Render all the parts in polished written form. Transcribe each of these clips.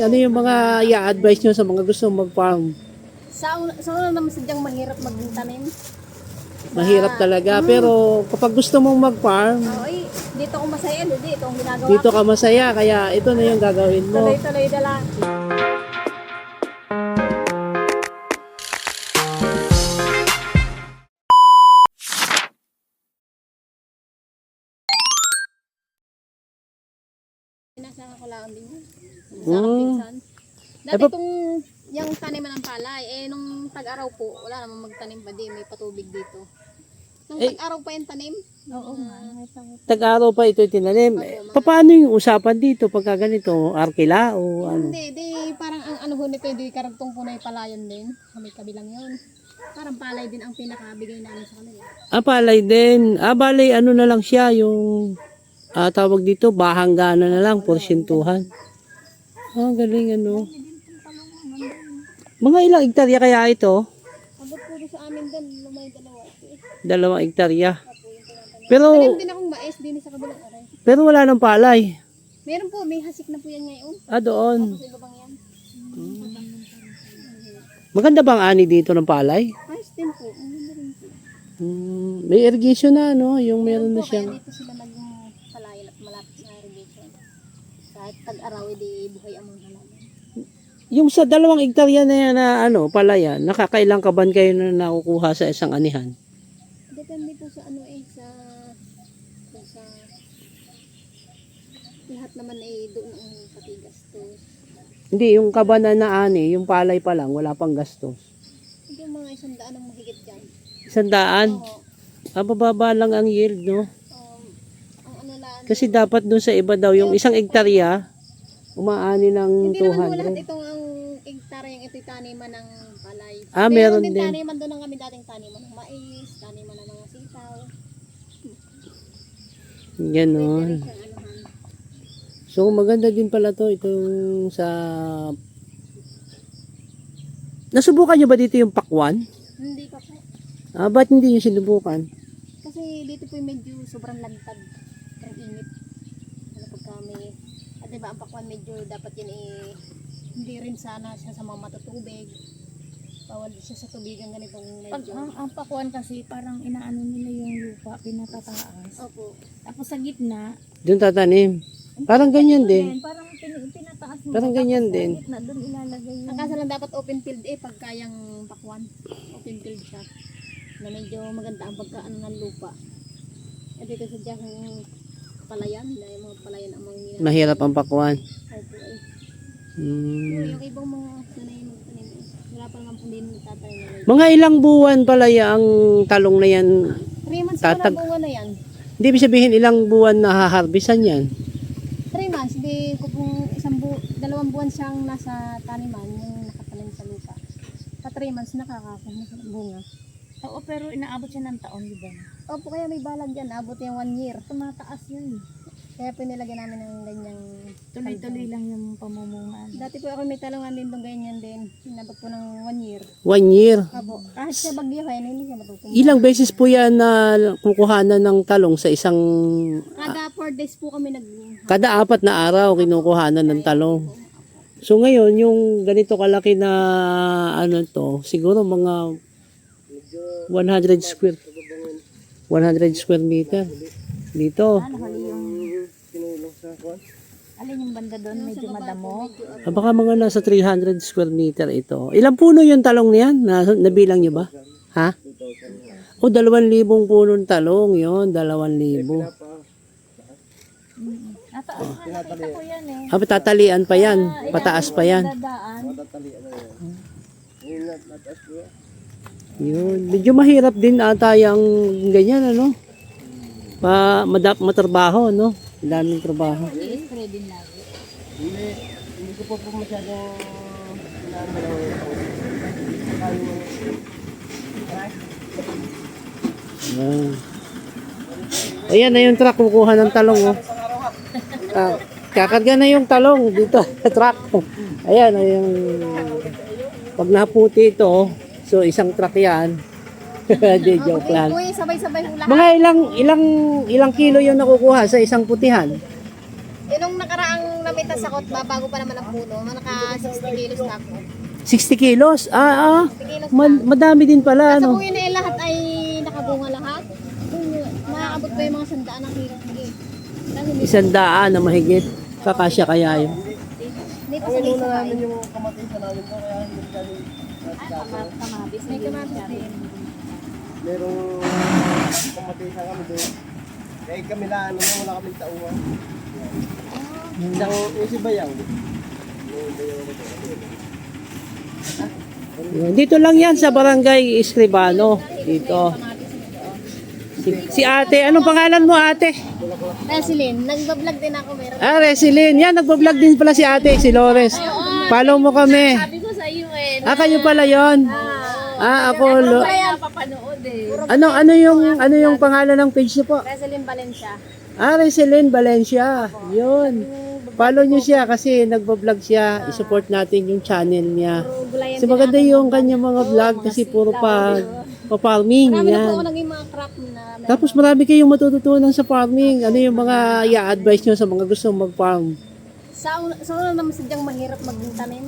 Ano yung mga i-advise nyo sa mga gusto mag-farm? Sa una naman sadyang mahirap magtanim. Mahirap talaga. Pero kapag gusto mong mag-farm, Ay, dito ako masaya, hindi. Ito ang ginagawa dito ko. ka masaya. Kaya ito na yung gagawin mo. Tuloy-tuloy na lang. Pinasama ko lang din yun. Sa aking pinsan. Dati itong yung taniman ng palay, nung tag-araw po, wala namang magtanim pa di, may patubig dito. Nung tag-araw pa yung tanim? Oo nga. Tag-araw pa ito tinanim. Paano yung usapan dito pagka ganito? Arkila o ano? Hindi, parang ang ano ho nito, hindi karagtong punay palayan din. Sa may kabilang yun. Parang palay din ang pinakabigay namin sa kanila. Palay din. Balay ano na lang siya, yung tawag dito, bahanggana na lang, porsyentuhan. Galing ano. Mga ilang hektarya kaya ito? Abot po sa amin din, lumay 2 dalawa. hektarya. Pero, Tanim din akong mais din sa kabilang aray. pero wala ng palay. Meron po, may hasik na po yan ngayon. Doon. Sa iba bang yan? Maganda bang ani dito ng palay? Ayos din po, ang ganda rin po. May irrigation na, no? Yung meron na Kaya siyang... dito sila naging palayan at malapit sa irrigation. Kahit tag-araw, buhay ang mga halaman. Yung sa 2 hektarya na yan na palayan, nakakailang kaban kayo na nakukuha sa isang anihan? Depende po sa sa lahat naman doon ang patigas to. Hindi, yung kaban na ani, yung palay pa lang, wala pang gastos. Hindi mga 100 ang mahigit dyan. 100? Oo. Bababa lang ang yield, no? Ang ano lang. Kasi dapat dun sa iba daw, yung 1 hektarya, umaani ng Hindi naman po lahat 200. itong ang hektare yung ito'y taniman ng palay. Meron din. din. Taniman doon ang kami dating taniman ng mais, taniman ng mga sitaw. Ganon. Siyang anuhan. So, maganda din pala to, itong sa... Nasubukan nyo ba dito yung pakwan? Hindi pa po. Ba't hindi nyo sinubukan? Kasi dito po medyo sobrang lagtad. Ang init. Ano pag kami. At diba ang pakwan medyo dapat yan hindi rin sana siya sa mga matutubig. Bawal siya sa tubig ang ganitong medyo. Ang pakuan kasi parang inaano nila yung lupa, pinatataas. Opo. Tapos sa gitna, Doon tatanim. Parang ganyan din. parang pinataas mo. Parang ganyan Tapos din. Sa gitna, doon ilalagay yung... Ang kaso lang dapat open field pagka yung pakwan. Open field siya. Na medyo maganda ang pagkaano ng lupa. At dito sa dyan palayan. Yung mga palayan ang mga ginagawa. Mahirap ang pakwan. Opo ay. Hmm. Yung ibang mga sanay magtanim wala pa naman po din nagtatanim nila. Mga ilang buwan pala ang talong na yan. 3 months Tatag- na bunga na yan. Hindi ibig sabihin ilang buwan na haharbisan yan. 3 months, di ko pong 2 buwan siyang nasa taniman yung nakatanim sa lupa. Sa 3 months nakakakuha na ng bunga. Oo, pero inaabot siya ng taon, di ba? Opo, kaya may balag yan, abot yung 1 year. Tumataas yun. Kaya pinilagyan namin ng ganyang Tuloy-tuloy lang yung pamumungan. dati po ako may talungan din itong ganyan din. Inabot po ng 1 year. 1 year. Opo, kahit siya bagyahin, hindi siya matutumba. Ilang beses po yan na kukuhanan ng talong sa isang... Kada 4 days po kami Kada 4 na araw kinukuhanan ng talong. So ngayon, yung ganito kalaki na siguro mga 100 square meter. Dito. Hali yung... Alin yung banda doon, medyo madamo. Baka mga nasa 300 square meter ito. Ilang puno yung talong niyan? Nabilang nyo ba? Ha? 2,000 punong talong yon, 2,000. Nakita ko yan eh. Tatalian pa yan. Pataas pa yan. Dadaan. Yun. Medyo mahirap din ata yung ganyan, matrabaho, no? Daming trabaho. I-spray din lagi. Hindi ko po masyadong Ayan na yung truck, kukuha ng talong, kakarga na yung talong dito sa truck. Ayan, pag naputi ito, so isang truck yan. Di joke lang. Uy, sabay-sabay hula. Mga ilang kilo yung nakukuha sa isang putihan? Nung nakaraang may tasakot ba, bago pa naman ang puno, naka 60 kilos na ako. 60 kilos? 60 kilos na. Madami din pala, Kasi ano? kung yun ay lahat ay nakabunga lahat, kung maaabot ba yung mga 100 na kilo? Hindi. 100 na mahigit. Kakasya kaya yun. Hindi pa Ang sa inuna isa namin yung kamatisan namin po, kaya hindi kami Kamatis. May kamatis din. merong kamatisan kami doon. Kaya kami lang, ano, wala kaming tauhan. Isang usi bayaw. Yung bayaw ko doon. Dito lang yan sa barangay Escribano. Dito. Si ate, anong pangalan mo ate? Resilin, nagbablog din ako meron. Resilin. Yan, nagbablog din pala si ate, si Lores. Follow mo kami. Sabi ko sa iyo eh. Kayo pala yon. Ako. Kaya papanood eh. Ano yung pangalan ng page niyo po? Resilin Valencia. Resilin Valencia. Yun. Follow niyo siya kasi nagbablog siya. I-support natin yung channel niya. Gulayan Kasi maganda yung kanyang mga vlog kasi puro pa-farming. Marami na po ako Yan. naging mga crop na Tapos marami kayong matututunan sa farming. Ano yung mga i-advise nyo sa mga gustong mag-farm? sa una naman sadyang mahirap magtanim.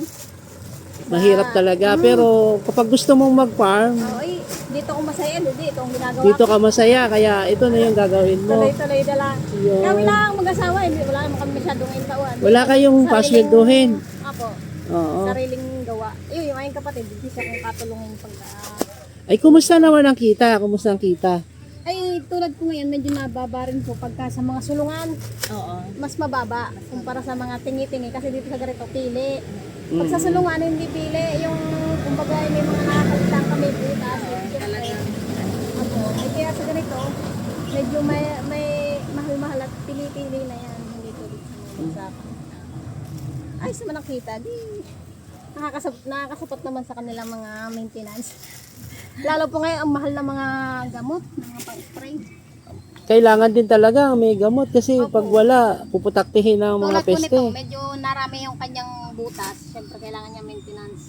Mahirap talaga. Pero kapag gusto mong mag-farm, Ay, dito ako masaya, hindi ito ang ginagawa. dito ka masaya. Kaya ito na yung gagawin mo. Tuloy-tuloy na lang. Yun. Kami lang mag-asawa, hindi wala naman kami masyadong intawan. Wala kayong pasweldohin. Ako, Oo. sariling gawa. Ayun, yung aking kapatid, hindi siya kung katulungin pagka... Ay, kumusta naman ang kita? Kumusta ang kita? Ay, tulad ko ngayon, medyo nababa rin po pagka sa mga sulungan, Oo. mas mababa kumpara sa mga tingi-tingi. Kasi dito sa ganito, pili. Pag sa sulungan, hindi pili. Yung, kumbaga, may mga nakakalitang kami butas. Talagang. Ako, ay kaya sa ganito, medyo may mahal-mahal at pili-pili na yan. Hindi tulad sa ay, sa manakita, di nakakasapot naman sa kanilang mga maintenance. Lalo po ngayon, ang mahal ng mga gamot, ng mga pang-spray. Kailangan din talaga may gamot kasi pag wala, puputaktihin ng mga Tulad po nito, peste. medyo narami yung kanyang butas. Siyempre, kailangan niya maintenance.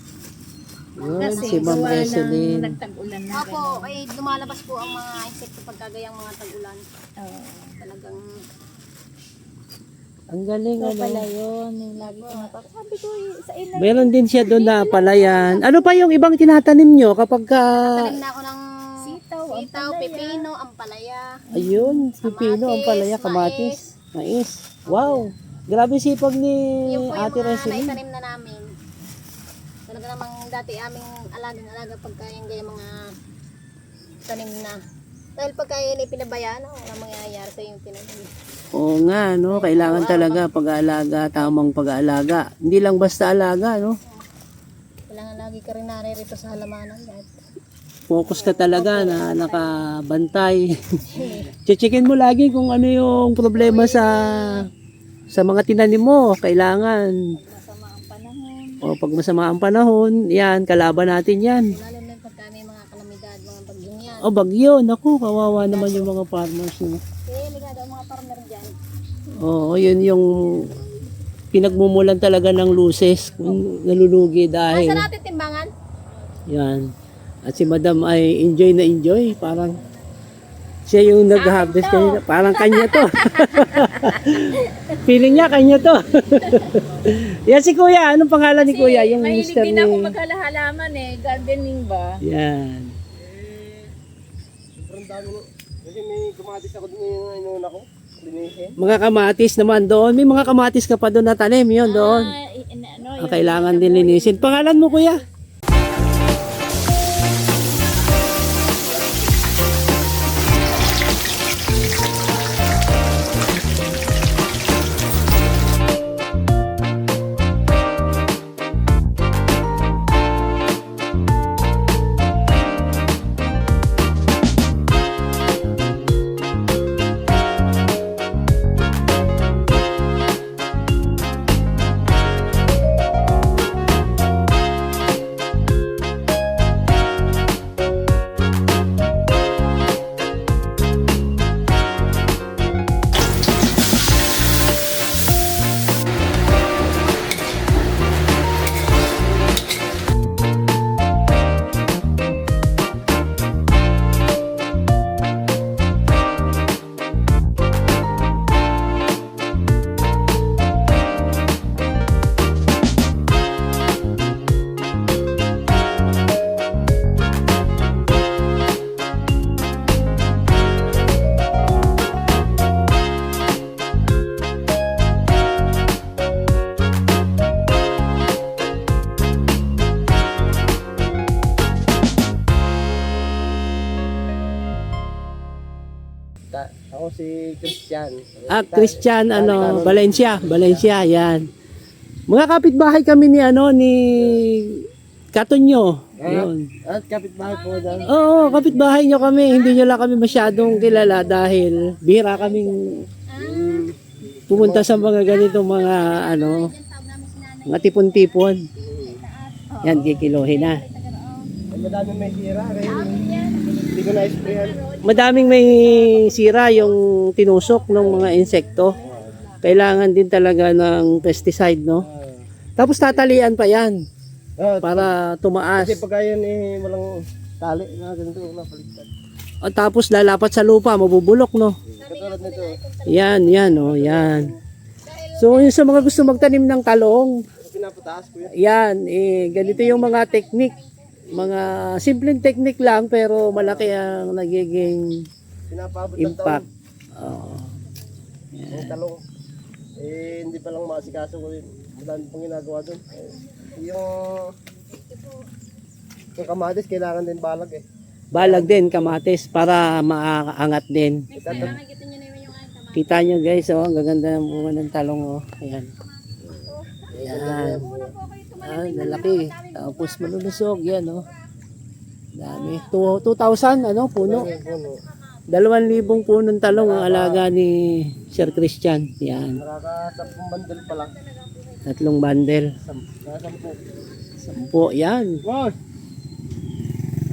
Yun, si Ma'am Reselin. Nagtag-ulan na. Opo, ay lumalabas po ang mga insekto pagkagayang mga tag-ulan. Oo. Talagang, Ang galing, Ito pala ano. yun. Yung lagi ko napap. Sabi ko sa ina. Meron din siya doon na palayan. Ano pa yung ibang tinatanim nyo kapag ka... tanim na ako ng Sitaw, sitaw, ampalaya. pepino, ampalaya. Ayun, pipino, ang palaya, kamatis, mais. Wow! Grabe sipag ni Yung po yung Ate mga Reselin. naitanim na namin. Talaga namang dati aming alagang-alaga pagka yung gaya mga tanim na. Dahil pagka yun ay pinabayaan, wala mangyayari sa yung tinanim. Oo nga, no? Kailangan talaga pag-aalaga, tamang pag-aalaga. Hindi lang basta alaga, no? Kailangan lagi ka rin naririto sa halamanan. Dahil Focus ka talaga na nakabantay. Checkin mo lagi kung ano yung problema sa mga tinanim mo. Kailangan. Masama ang panahon. O pag masama ang panahon, yan, kalaban natin yan. lalo na pagka may mga kalamidad, mga bagyong yan. O bagyo, naku, kawawa naman yung mga farmers. No? Kaya ligado ang mga farmer dyan. Oo, yun yung pinagmumulan talaga ng luces. Nalulugi Ay, dahil. saan natin timbangan? Yan. At si Madam ay enjoy na enjoy. Parang siya yung nag-harvest kanina. Parang kanya to. Feeling niya kanya to. Yan si Kuya. Anong pangalan ni Kuya? Yung Mahilig mister din ni... ako maghalahalaman eh. Gardening ba? Yan. Sobrang dami no. Kasi may kumatis ako doon yung inuna ko. Linisin. Mga kamatis naman doon. May mga kamatis ka pa doon na tanim. Yun doon. Ang kailangan din linisin. Pangalan mo Kuya? ako si Christian. Christian, Valencia, yan. Mga kapitbahay kami ni Katonyo. Yun. At kapitbahay po dyan. Oo, kapitbahay nyo kami. Hindi nyo lang kami masyadong kilala dahil bihira kaming pumunta sa mga ganitong mga mga tipon-tipon. Yan, kikilohin na. Madami may sira. Kaya hindi ko na-sprayan. Madaming may sira yung tinusok ng mga insekto. Kailangan din talaga ng pesticide, no? Tapos tatalian pa yan para tumaas. Kasi pagka yan walang tali na ganito na paligtad. O, tapos lalapat sa lupa, mabubulok, no? Katulad nito. Yan, yan. So, yung sa mga gusto magtanim ng talong, Pinapataas ko yan. ganito yung mga technique. Mga simpleng technique lang, pero malaki ang nagiging Pinapabot ng impact. taon. Oo. Yung talong. Hindi pa lang masikaso ko yun. Madami pang ginagawa doon. Yung kamatis, kailangan din balag eh. Balag din, kamatis, para maangat din. Kita nyo guys, ang gaganda ng bunga ng talong. Ayan. Ayan. Lalaki. Tapos malulusog. Yan, dami. 2,000, puno. 2,000 punong talong ang alaga ni Sir Christian. Yan. Nakaka-10 bandel pa lang. 3 bundle. 10. 10. Yan. Wow!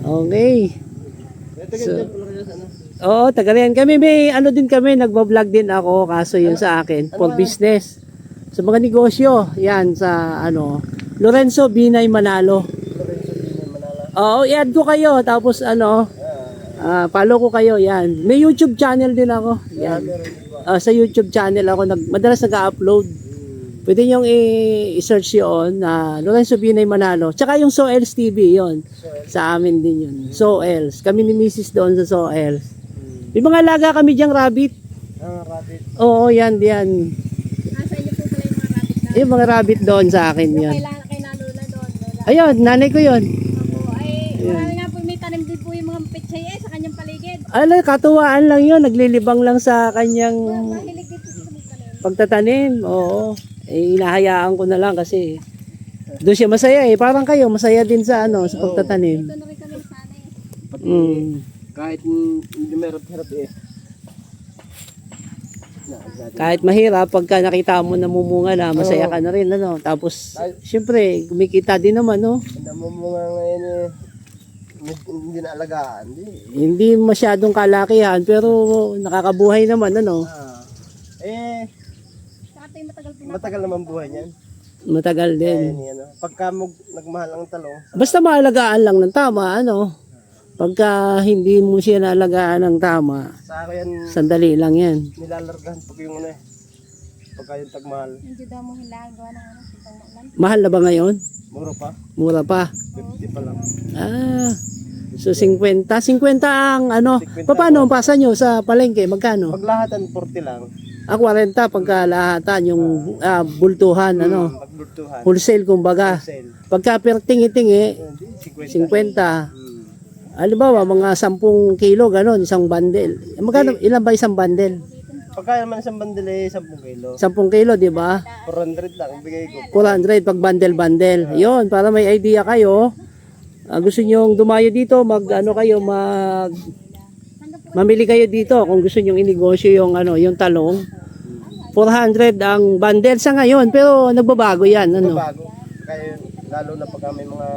Okay. Ito ganyan pala kayo sa Oo, taga riyan. Kami may din kami, nagbablog din ako, kaso yun sa akin, for business. Sa mga negosyo, yan, sa Lorenzo Binay Manalo. Oo, i-add ko kayo, tapos follow ko kayo, yan. May YouTube channel din ako, yan. Sa YouTube channel ako, madalas nag-upload. Pwede nyo i-search yun, Lorenzo Binay Manalo. Tsaka yung Soels TV, yun. Sa amin din yun. Soels. Kami ni Mrs. doon sa Soels. May mga alaga kami diyang rabbit. rabbit. Oo, yan. Sa inyo po pala yung mga rabbit na. Yung mga rabbit doon sa akin yan. Kailangan kay Lola doon. Lola. Ayun, nanay ko yun. Opo, marami nga po may tanim din po yung mga pechay sa kanyang paligid. Katuwaan lang yun. Naglilibang lang sa kanyang Mahilig dito sa magtanim. pagtatanim. Oo. Inahayaan ko na lang kasi doon siya masaya Parang kayo, masaya din sa sa pagtatanim. Dito na rin kami sana Kahit hindi mahirap-hirap Kahit mahirap, pagka nakita mo namumunga na, masaya ka na rin, Tapos, syempre, kumikita din naman, Namumunga ngayon hindi na alagaan. Hindi masyadong kalakihan, pero nakakabuhay naman, Matagal naman buhay niyan. Matagal din. Pagka nagmahal ang talong. Basta maalagaan lang ng tama, Pagka hindi mo siya naalagaan ng tama, Sa ako yan, sandali lang yan. nilalargahan pag yung pagka yung tagmahal. Hindi daw mo hilagawa ng sitang maulan. Mahal na ba ngayon? Mura pa. Mura pa. 50 pa lang. So 50. 50 ang 50 paano ang pasa nyo sa palengke? Magkano? Pag lahatan 40 lang. 40 pagka lahatan yung bultuhan, Pagburtuhan. wholesale kumbaga. Sale. Pagka per tingi-tingi, 50. Halimbawa, mga 10 kilo, ganon, isang bundle. Magkano, ilan ba isang bundle? Pagka naman isang bandil 10 kilo. 10 kilo, di ba? 400 lang ang bigay ko. 400 pag bundle-bundle. Yun, para may idea kayo. Gusto nyo dumayo dito, mamili kayo dito kung gusto nyo inegosyo yung yung talong. 400 ang bundle sa ngayon, pero nagbabago yan, Bago. Kaya lalo na pag may mga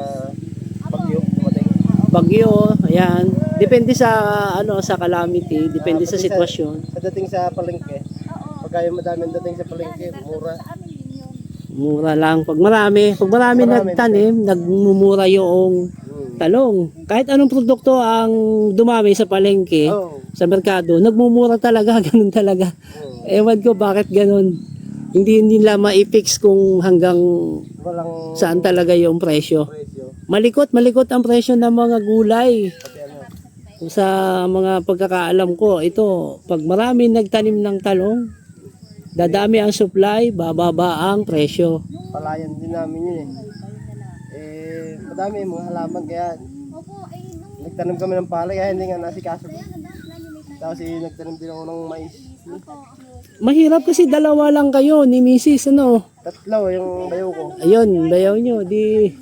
bagyo dumating. Bagyo, ayan. Depende sa sa calamity, depende sa sitwasyon. Pagdating sa palengke. Pagka yung madaming dating sa palengke, mura. Mura lang. Pag marami nagtanim, nagmumura yung talong. Kahit anong produkto ang dumami sa palengke, sa merkado, nagmumura talaga, ganun talaga. Ewan ko bakit ganun. Hindi nila ma-fix kung hanggang Walang saan talaga yung presyo. presyo. Malikot ang presyo ng mga gulay. Kung sa mga pagkakaalam ko, ito, pag marami nagtanim ng talong, dadami ang supply, bababa ang presyo. Palayan din namin yun madami mga halaman kaya Opo, nagtanim kami ng palay kaya hindi nga nasikaso. Tapos nagtanim din ako ng mais. Mahirap kasi dalawa lang kayo ni Mrs. ano. Tatlo yung bayaw ko. Ayun, bayaw nyo. Di,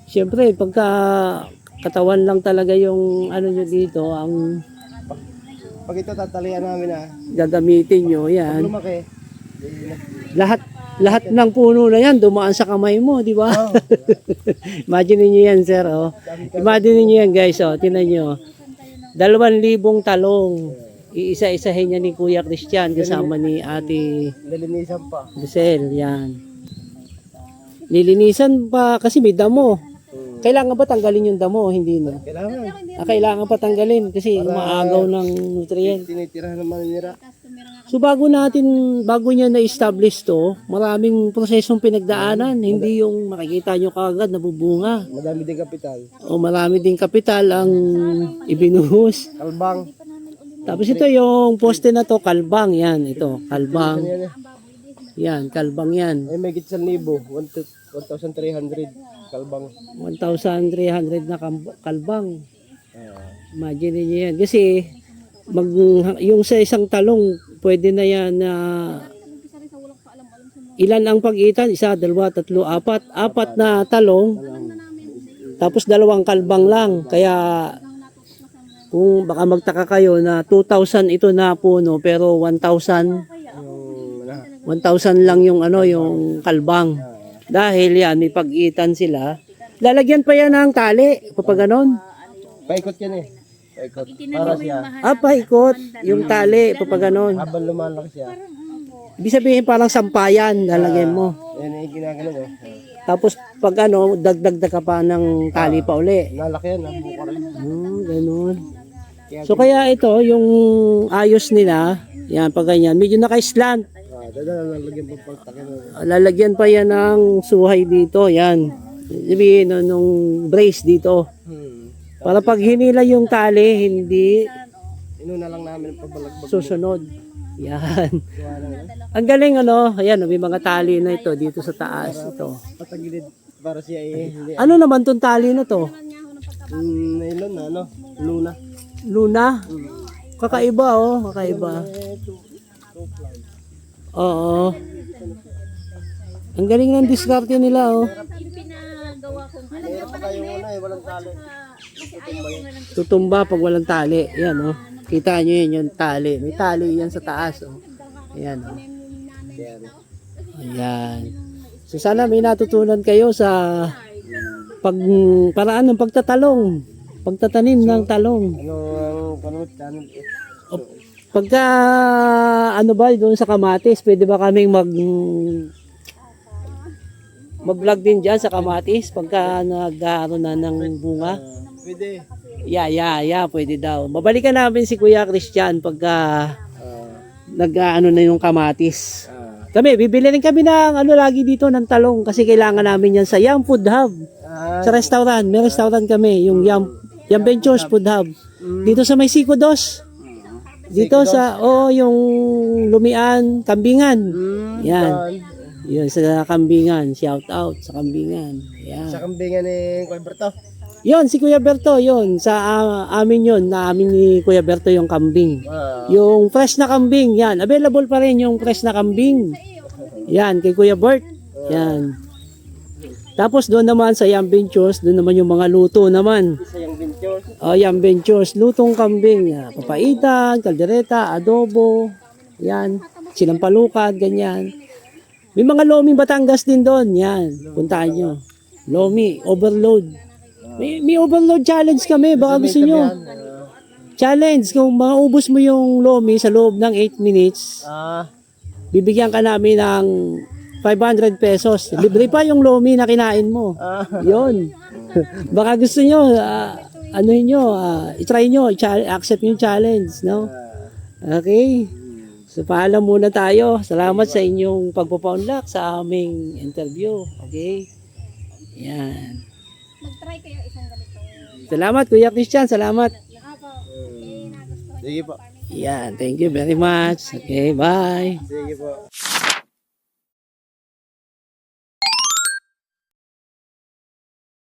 syempre, pagka katawan lang talaga yung ano nyo dito, ang Pag ito tatalian namin gagamitin nyo, pag yan. lumaki. Lahat ng puno na yan, dumaan sa kamay mo, di ba? Oh, Imagine niyo yan, sir, oh. Imagine niyo yan, guys, oh. Tingnan nyo. 2,000 talong. Iisa-isahin niya ni Kuya Christian kasama ni Ate nalinisan pa. Giselle, yan. Nilinisan pa kasi may damo. Kailangan ba tanggalin yung damo? Hindi na. Kailangan. Kailangan pa tanggalin kasi umaagaw ng nutrient. Tinitirahan ng maninira. So bago niya na-establish to, maraming prosesong pinagdaanan. Hindi yung makikita nyo kagad nabubunga. Madami din kapital. O marami ding kapital ang ibinuhos. Kalbang. Tapos ito yung poste na to, kalbang yan. Ito, kalbang. Yan eh. Yan, kalbang yan. Ay may git 1,000. 1,300. Kalbang. 1,300 na kalbang. Ah, Imagine niyo yan. Kasi yung sa isang talong, pwede na yan na ilan ang pagitan? 1, 2, 3, 4. 4 na talong. Tapos 2 kalbang lang. Kaya kung baka magtaka kayo na 2,000 ito na puno pero 1,000 lang yung ano yung kalbang. Dahil yan may pagitan sila. Lalagyan pa yan ng tali kapag ganon. paikot yan eh. Paikot. Para siya. Paikot yung tali kapag ganon. Habang lumalaki siya. Ibig sabihin parang sampayan lalagyan mo. Yan yung ginagano eh. Tapos pag ano, dagdag ka pa ng tali pa uli. Lalaki yan. Buka rin. Ganun. So kaya ito, yung ayos nila, yan pag ganyan, medyo naka-slant. Lalagyan pa pagtakin. Lalagyan pa yan ng suhay dito, yan. Sabihin nung brace dito. Para pag hinila yung tali, hindi Inuna lang namin ang pabalagbag. susunod. Yan. Ang galing ano, ayan, may mga tali na ito dito sa taas. Ito. Patagilid para siya eh. Hindi. Ano naman tong tali na to? Nylon na ano? Luna. Luna? Kakaiba oh, kakaiba. Oo. Ang galing ng diskarte nila oh. Meron pa kayong una eh. Walang tali. Tutumba pag walang tali. Yan oh. Kita nyo yun yung tali. May tali yan sa taas oh. Ayan oh. Yan. Ayan. So sana may natutunan kayo sa paraan ng pagtatalong. Pagtatanim ng talong. Ano ang panot? Pagka ano ba doon sa kamatis, pwede ba kaming mag-vlog din diyan sa kamatis pagka nagkaroon na ng bunga? Pwede. Yeah, pwede daw. Babalikan namin si Kuya Christian pagka nag-ano na yung kamatis. Kami, bibili rin kami ng ano lagi dito ng talong kasi kailangan namin yan sa Yam Food Hub. Sa restaurant, may restaurant kami, yung Yam Ventures Food Hub. Dito sa may Siko Dos. Dito sa, yung Lumian, Kambingan. Yan. Yun, sa Kambingan. Shout out sa Kambingan. Yan. Sa kambingan ni Kuya Berto. Yun, si Kuya Berto, yun. Sa amin yun, na amin ni Kuya Berto yung kambing. Yung fresh na kambing, yan. Available pa rin yung fresh na kambing. Yan, kay Kuya Bert. Yan. Tapos doon naman sa Yam Ventures, doon naman yung mga luto naman. Sa yung Ventures. Yam Ventures, lutong kambing. Yan. Papaitan, kaldereta, adobo. Yan. Sinampalukan, ganyan. May mga Loming Batangas din doon. Yan. Puntaan nyo. Lomi, overload. May overload challenge kami. Baka gusto nyo. Challenge. Kung maubos mo yung Lomi sa loob ng 8 minutes, bibigyan ka namin ng 500 pesos. Libre pa yung Lomi na kinain mo. Yun. Baka gusto nyo, i-try nyo, accept yung challenge, no? Okay. So, paalam muna tayo. Salamat sa inyong pagpapaunlak sa aming interview. Okay? Yan. Mag-try kayo isang ganito. Salamat, Kuya Christian. Salamat. Sige po. Yan. Thank you very much. Okay, bye. Sige po.